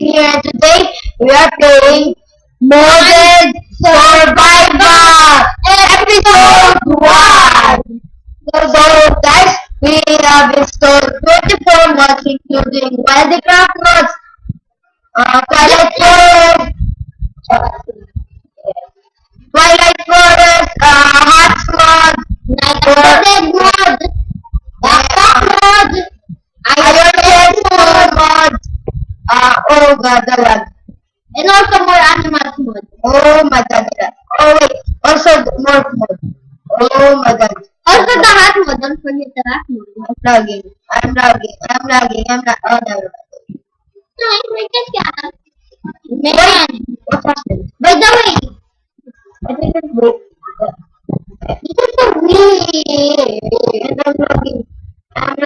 here, and today we are playing Modern Survival Episode 1. So guys, we have installed 24 mods including Wildcraft mods, Twilight Forest, Hats mod, Night mod, Backpack mod, Iron Chest mod, oh god, the lag. And also more animals mod. Oh my god. Oh wait, also morph mod. Oh my god. Also the hat mod, don't forget the hat mod. I'm lagging. Oh, never mind. No, man, what happened? By the way, I think it's broke. This is so weird. And I'm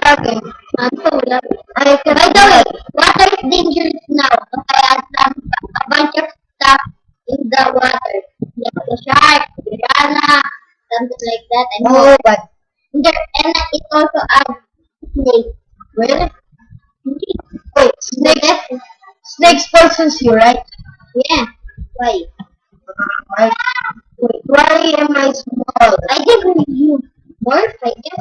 lagging. I'm so lagging. By the way, water is dangerous now. I had a bunch of stuff in the water. Like the shark, piranha, something like that. Oh, but and it also adds snake. Really? Wait, snakes poisons you, right? Yeah. Why? Why am I small? I think you morph, I guess.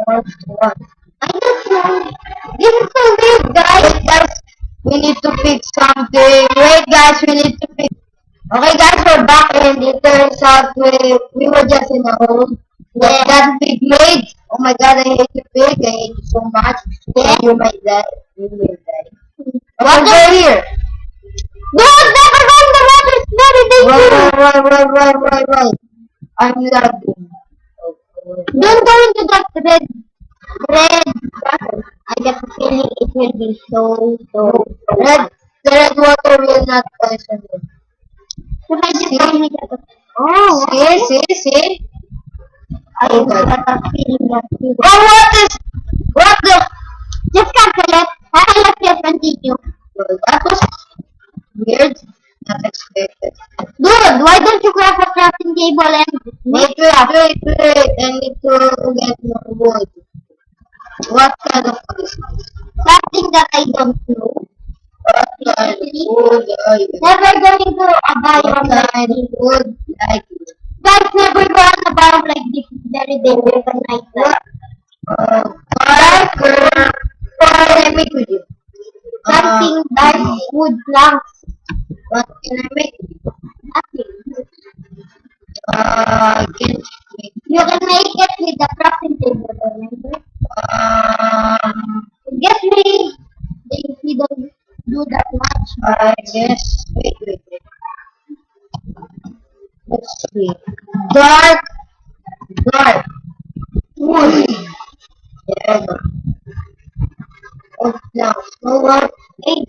Morph what? I don't know. This is so weird, guys. We need to fix something. Wait, guys, we need to fix. Okay, guys, we're back, and it turns out we were just in a hole. Yeah. That big blade. Oh my god, I hate you, pig. I hate you so much. Yeah. You might die. You will die. Water here. Don't never run, the water is very dangerous. Right. I'm lagging. Don't go into that red water. I get the feeling it will be so red. The red water will not poison you. Oh, see? I got a feeling that you will. Oh, what the? Just cancel it. Let's continue. Well, that was weird. Not expected. Dude, why don't you grab a crafting table and wait. I need to get more wood. What kind of wood? Something that I don't know. What kind of wood are you? Never going to a biome like this. Wood like this. Guys, never go on a biome like this. It's very dangerous at night time. Parker, what can I make with you? Something that wood planks. What can I make? Nothing. You can make it with the crafting table, remember? Guess we don't do that much. I guess. Wait. Let's see. Dark. Wood. Yeah. Oh, now. So what? 8.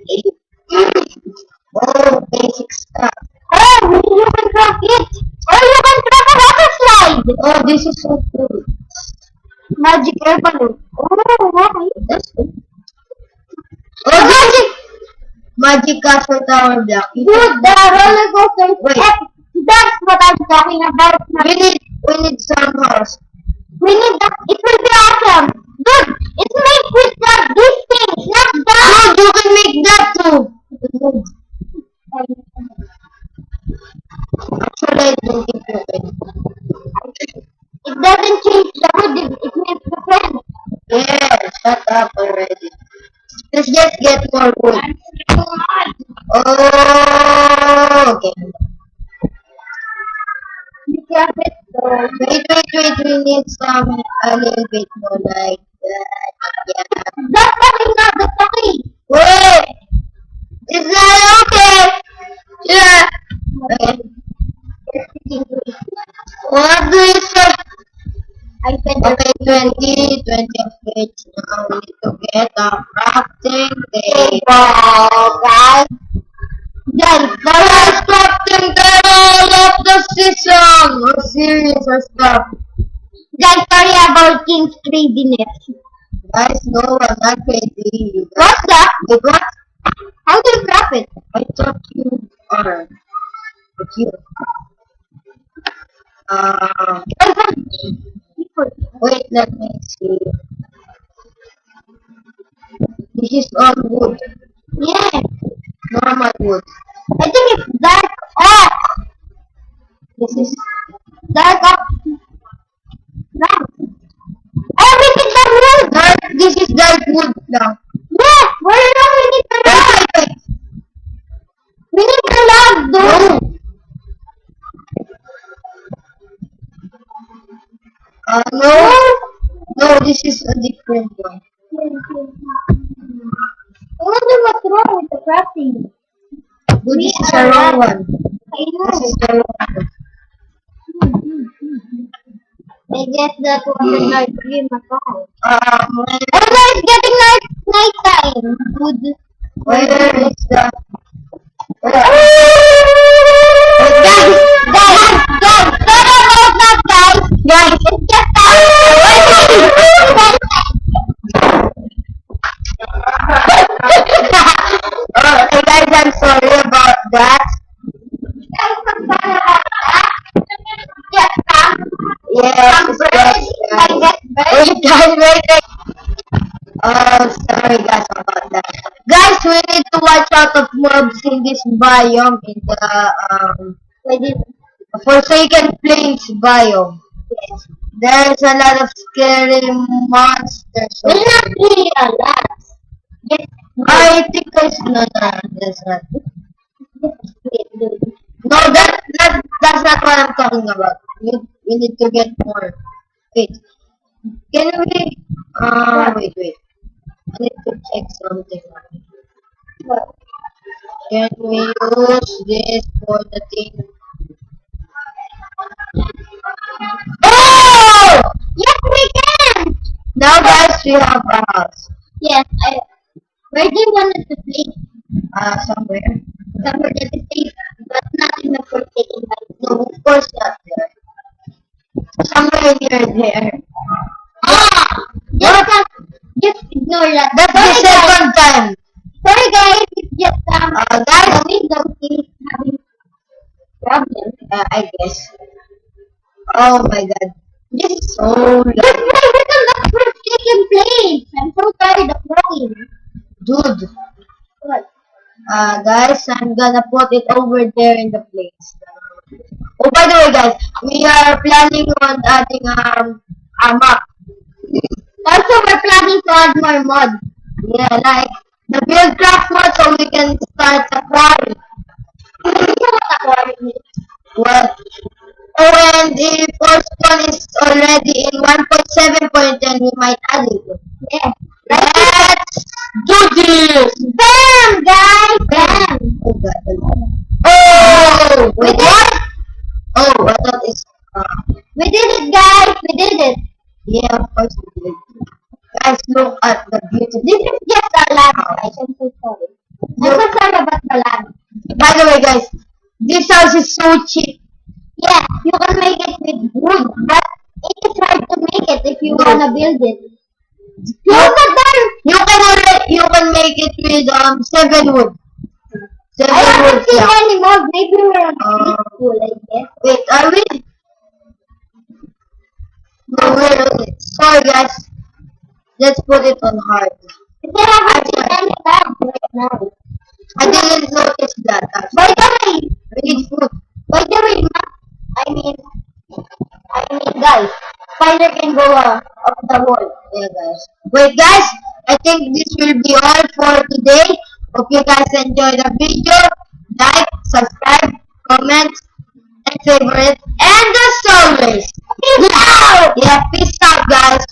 Oh, basic stuff. Oh, you can craft it. Oh, you can craft a water slide. Oh, this is so cool. Magic air balloon. Oh, wow. That's good. Oh, magic castle tower block. Dude, the roller coaster. Wait. That's what I'm talking about. We need some horse. We need that. It will be awesome. Dude, it's made with these things, not that. Dude, you can make that too. Actually, I don't think you can. It doesn't change the wood, it makes the friend. Yeah, shut up already. Let's just get more wood. Oh, okay. You grab it though. Wait, we need some a little bit more like that. Yeah. That's not okay. Wait! It's not okay! Yeah. Okay. What do you say? I said okay, 20 of which now we need to get a crafting table, guys. Then the last crafting table of the season or series or stuff. Guys, sorry about King's craziness. Guys, no, I'm not crazy. What's that? Wait, what? How do you craft it? I thought you are. But you. Wait, let me see. This is all wood. Yeah. wood. I think it's dark oak. This is dark oak. Brown. Oh, we need the wood. This is dark wood now. Yeah, where now we need the log. Wait. We need the log, though. No. No, this is a different one. I wonder what's wrong with the crafting. Dude, this is the wrong one. I know. This is the wrong one. I guess that was a night dream at all. Oh no, it's getting night time. Dude. Where is the... Guys, sorry about that, guys. Guys, it's just hey guys, I'm sorry about that. Guys, I'm sorry about that. Yes, wait, guys, wait. Sorry guys about that. Guys, we need to watch out of mobs in this biome, in the Forsaken Plains biome. Yes. There's a lot of scary monsters. Well, not really a lot. Yes. I think there's no, there's not. No, that's not what I'm talking about. We need to get more. Wait. Can we? Wait. I need to check something. What? Can we use this for the thing? Oh! Yes, we can! Now, guys, we have a house. Yes, where do you want us to play? Somewhere. Somewhere that is safe, but not in the Forsaken Land. No, of course not there. Somewhere near there. Just ignore that. That's the second time. Sorry guys, it's just guys, Windows is having problems. I guess. Oh my god. This is so loud. Just right on the Forsaken Place. I'm so tired of walking. Dude. What? Guys, I'm gonna put it over there in the place. Oh, by the way, guys, we are planning on adding a map. Also, we're planning to add more mods. Yeah, like the Buildcraft mod, so we can start a quarry. You know what a quarry is? What? Oh, and if first one is already in 1.7.10, we might add it. Yeah. Let's do this! Bam, guys! Bam! Oh, God. Oh! We did it! Oh, I thought it's... we did it, guys! We did it! Yeah, of course we did. Guys, look at the beauty. This is just a lamp, guys. I'm so sorry. I'm so sorry about the lamp. By the way, guys, this house is so cheap. Yeah, you can make it with wood, but it is hard to make it if you wanna build it. Look at that! You can make it with 7 wood. I haven't seen any more. Maybe we're on a school, I guess. Wait, are we? No, we're sorry guys. Let's put it on hard. There haven't seen any lamp right now. I didn't notice that. By the way, we need food. By the way, I mean, guys, spider can go up the wall. Yeah, guys. Wait, guys, I think this will be all for today. Hope you guys enjoyed the video. Like, subscribe, comment, and favorite. And as always, peace out! Yeah, peace out, guys.